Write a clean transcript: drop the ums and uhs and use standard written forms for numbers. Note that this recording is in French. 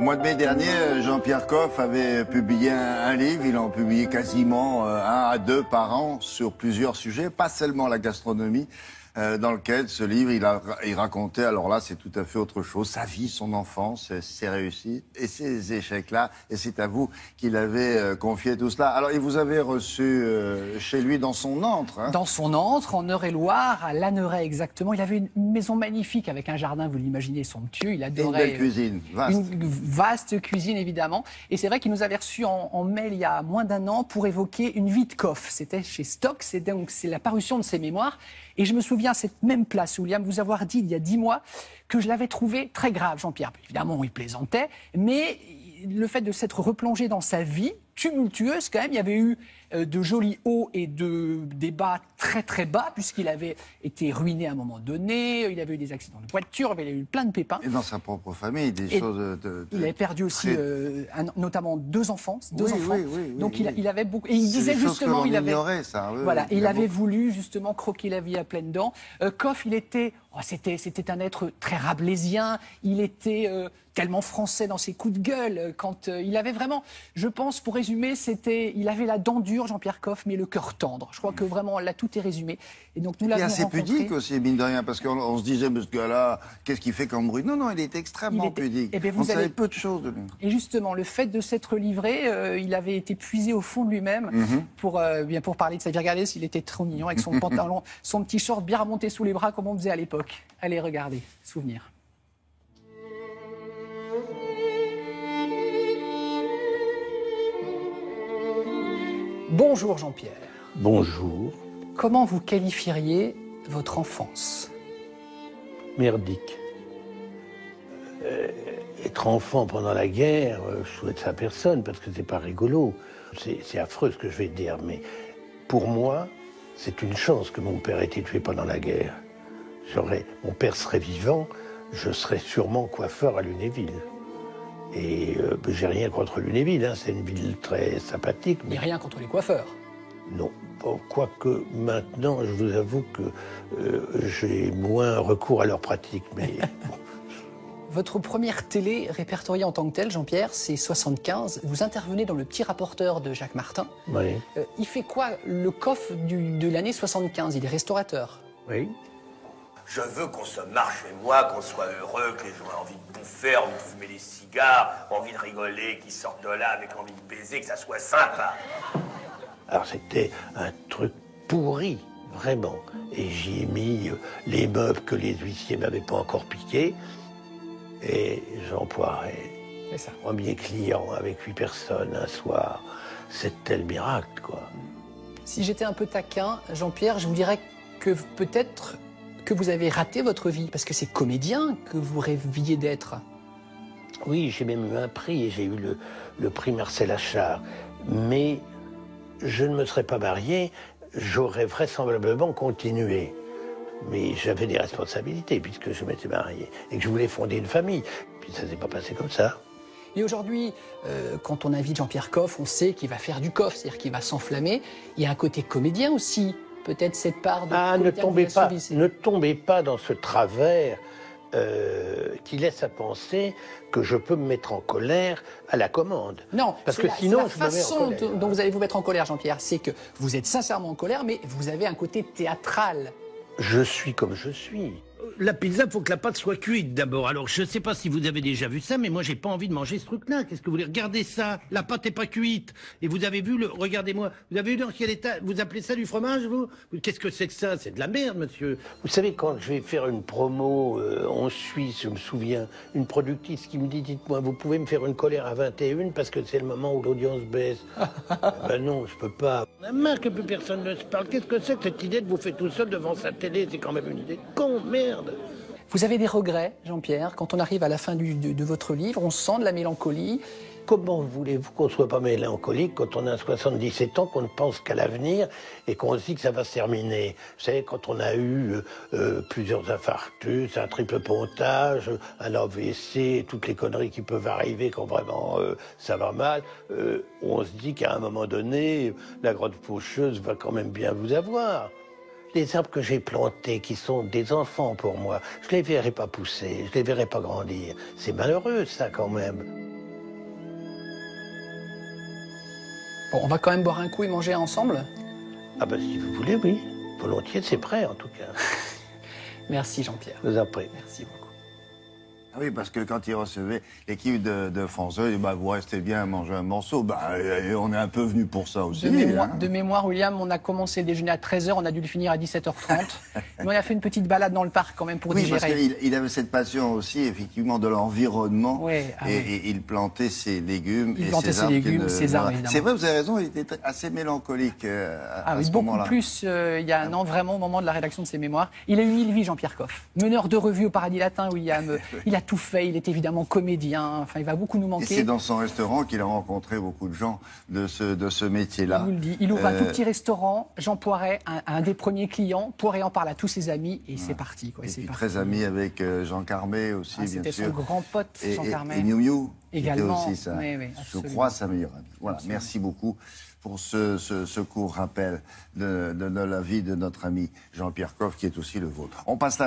mois de mai dernier, Jean-Pierre Coff avait publié un livre. Il en publiait quasiment un à deux par an sur plusieurs sujets, pas seulement la gastronomie. Dans lequel ce livre, il racontait, alors là, c'est tout à fait autre chose, sa vie, son enfance, ses réussites et ses échecs-là. Et c'est à vous qu'il avait confié tout cela. Alors, il vous avait reçu chez lui dans son antre. Hein. Dans son antre, en Eure-et-Loire, à Lanneret exactement. Il avait une maison magnifique avec un jardin, vous l'imaginez, somptueux. Il adorait. Une belle cuisine, vaste. Une vaste cuisine, évidemment. Et c'est vrai qu'il nous avait reçus en mail il y a moins d'un an pour évoquer une vie de Coff. C'était chez Stock, c'est la parution de ses mémoires. Et je me souviens à cette même place, William, vous avoir dit il y a 10 mois que je l'avais trouvé très grave, Jean-Pierre. Évidemment, il plaisantait, mais le fait de s'être replongé dans sa vie tumultueuse, quand même, il y avait eu de jolis hauts et des bas très très bas, puisqu'il avait été ruiné à un moment donné, il avait eu des accidents de voiture, il avait eu plein de pépins. Et dans sa propre famille, des choses il avait perdu aussi notamment deux enfants. Oui, donc il avait beaucoup. Et il disait justement, il avait. Ignorait, ça. Oui, voilà, oui, il avait voulu justement croquer la vie à pleines dents. Coff, il était, c'était un être très rabelaisien. Il était tellement français dans ses coups de gueule. Quand il avait vraiment, je pense, pour résumer, il avait la dent dure, Jean-Pierre Coff, mais le cœur tendre. Je crois que vraiment là tout est résumé. Et donc nous l'avons rencontré. assez pudique aussi, mine de rien, parce qu'on se disait, mais ce gars-là, qu'est-ce qu'il fait comme bruit? Non, il était extrêmement pudique. Eh bien, on savait peu de choses de lui. Et justement, le fait de s'être livré, il avait été puisé au fond de lui-même pour parler de sa vie. Regardez s'il était trop mignon avec son pantalon, son petit short bien remonté sous les bras comme on faisait à l'époque. Allez, regardez, souvenir. Bonjour Jean-Pierre. Bonjour. Comment vous qualifieriez votre enfance? Merdique. Être enfant pendant la guerre, je souhaite ça à personne parce que c'est pas rigolo. C'est affreux ce que je vais te dire, mais pour moi, c'est une chance que mon père ait été tué pendant la guerre. Mon père serait vivant, je serais sûrement coiffeur à Lunéville. Et j'ai rien contre Lunéville, hein, c'est une ville très sympathique. Mais rien contre les coiffeurs. Non, quoique maintenant, je vous avoue que j'ai moins recours à leur pratique, mais bon. Votre première télé répertoriée en tant que telle, Jean-Pierre, c'est 75. Vous intervenez dans Le Petit Rapporteur de Jacques Martin. Oui. Il fait quoi, le Coff de l'année 75? Il est restaurateur. Oui. Je veux qu'on se marre chez moi, qu'on soit heureux, que les gens aient envie de bouffer, envie de fumer des cigares, envie de rigoler, qu'ils sortent de là avec envie de baiser, que ça soit sympa. Alors c'était un truc pourri, vraiment. Et j'y ai mis les meubles que les huissiers m'avaient pas encore piqués. Et j'emploierai 1er client avec 8 personnes un soir. C'était le miracle, quoi. Si j'étais un peu taquin, Jean-Pierre, je vous dirais que peut-être que vous avez raté votre vie, parce que c'est comédien que vous rêviez d'être. Oui, j'ai même eu un prix, et j'ai eu le prix Marcel Achard. Mais je ne me serais pas marié, j'aurais vraisemblablement continué. Mais j'avais des responsabilités, puisque je m'étais marié, et que je voulais fonder une famille. Puis ça ne s'est pas passé comme ça. Et aujourd'hui, quand on invite Jean-Pierre Coff, on sait qu'il va faire du Coff, c'est-à-dire qu'il va s'enflammer. Il y a un côté comédien aussi, peut-être cette part de... Ah, ne tombez pas dans ce travers qui laisse à penser que je peux me mettre en colère à la commande. Non, parce que sinon, c'est la façon dont vous allez vous mettre en colère, Jean-Pierre. C'est que vous êtes sincèrement en colère, mais vous avez un côté théâtral. Je suis comme je suis. La pizza, faut que la pâte soit cuite d'abord. Alors, je sais pas si vous avez déjà vu ça, mais moi, j'ai pas envie de manger ce truc-là. Qu'est-ce que vous voulez? Regardez ça. La pâte est pas cuite. Et vous avez vu regardez-moi. Vous avez vu dans quel état? Vous appelez ça du fromage, vous? Qu'est-ce que c'est que ça? C'est de la merde, monsieur. Vous savez, quand je vais faire une promo en Suisse, je me souviens, une productrice qui me dit, dites-moi, vous pouvez me faire une colère à 21 parce que c'est le moment où l'audience baisse. Ben non, je peux pas. On a marre que plus personne ne se parle. Qu'est-ce que c'est que cette idée de bouffer tout seul devant sa télé? C'est quand même une idée de con, merde. Vous avez des regrets, Jean-Pierre? Quand on arrive à la fin de votre livre, on sent de la mélancolie. Comment voulez-vous qu'on ne soit pas mélancolique quand on a 77 ans, qu'on ne pense qu'à l'avenir et qu'on se dit que ça va se terminer? Vous savez, quand on a eu plusieurs infarctus, un triple pontage, un AVC, toutes les conneries qui peuvent arriver quand vraiment ça va mal, on se dit qu'à un moment donné, la grande faucheuse va quand même bien vous avoir. Les arbres que j'ai plantés, qui sont des enfants pour moi, je ne les verrai pas pousser, je ne les verrai pas grandir. C'est malheureux, ça, quand même. Bon, on va quand même boire un coup et manger ensemble. Ah ben si vous voulez, oui. Volontiers, c'est prêt en tout cas. Merci Jean-Pierre. Je vous en prie. Merci beaucoup. Ah oui, parce que quand il recevait l'équipe de France 2, il dit, bah, vous restez bien à manger un morceau. Bah, et on est un peu venu pour ça aussi. De mémoire, William, on a commencé le déjeuner à 13h, on a dû le finir à 17h30. Mais on a fait une petite balade dans le parc quand même pour Oui, parce digérer. qu'il avait cette passion aussi, effectivement, de l'environnement. Ouais, ah et il plantait ses légumes Il et plantait ses ses arbres. légumes, ses arbres, évidemment. C'est vrai, vous avez raison, il était assez mélancolique à Oui, ce beaucoup moment-là. plus il y a un an, vraiment, au moment de la rédaction de ses mémoires. Il a eu 1000 vies, Jean-Pierre Coff. Meneur de revue au Paradis Latin, William. Il a tout fait, il est évidemment comédien. Enfin, il va beaucoup nous Et manquer. c'est dans son restaurant qu'il a rencontré beaucoup de gens de ce métier-là. Il vous le dit. Il ouvre un tout petit restaurant. Jean Poiret, un des premiers clients. Poiret en parle à tous ses amis et c'est parti. Quoi. Et c'est puis parti. très ami avec Jean Carmet aussi, bien sûr. C'était son grand pote, Jean Carmet. Et Miu Miu, qui était Également. aussi ça. Oui, je absolument. crois sa meilleure amie. Voilà, merci beaucoup pour ce court rappel de la vie de notre ami Jean-Pierre Coff, qui est aussi le vôtre. On passe là.